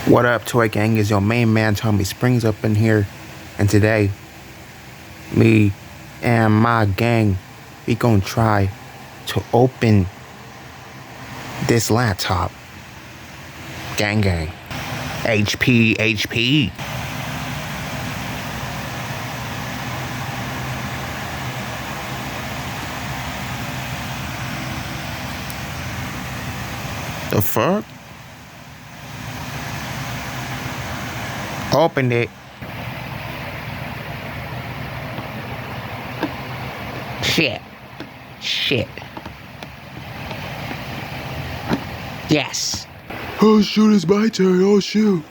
What up, Toy Gang? Is your main man Tommy Springs up in here. And today, me and my gang, we gonna try to open this laptop. Gang gang. HP. The fuck? Opened it. Shit. Yes. Oh shoot, it's my turn. Oh shoot.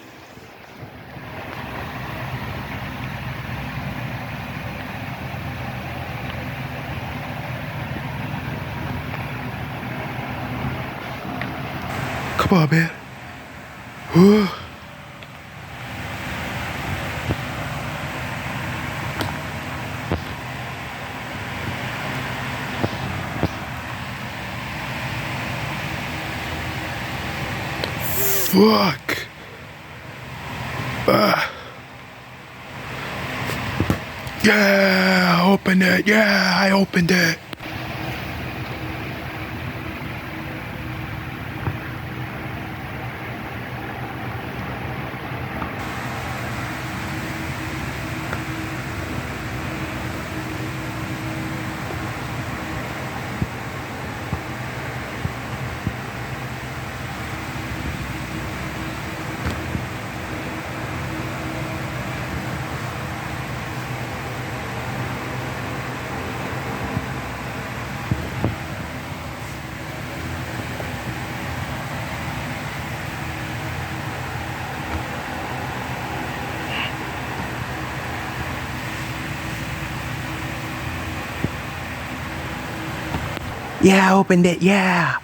Come on, man. Fuck. Yeah, I opened it. Yeah, I opened it. Yeah, I opened it. Yeah,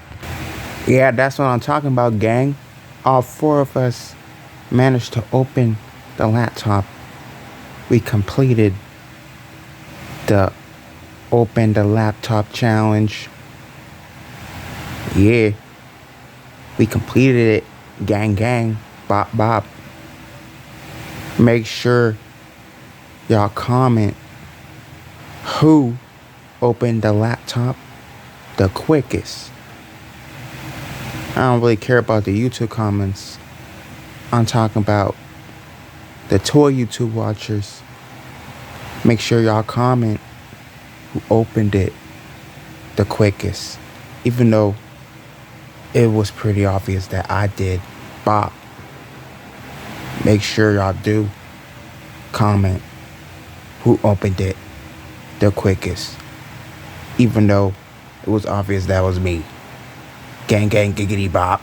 that's what I'm talking about, gang. All four of us managed to open the laptop. We completed the open the laptop challenge. Yeah, we completed it. Gang. Bop. Make sure y'all comment who opened the laptop the quickest. I don't really care about the YouTube comments. I'm talking about the toy YouTube watchers. Make sure y'all comment who opened it the quickest. Even though it was pretty obvious that I did. Bop. Make sure y'all do comment who opened it the quickest. Even though it was obvious that was me. Gang, giggity bop.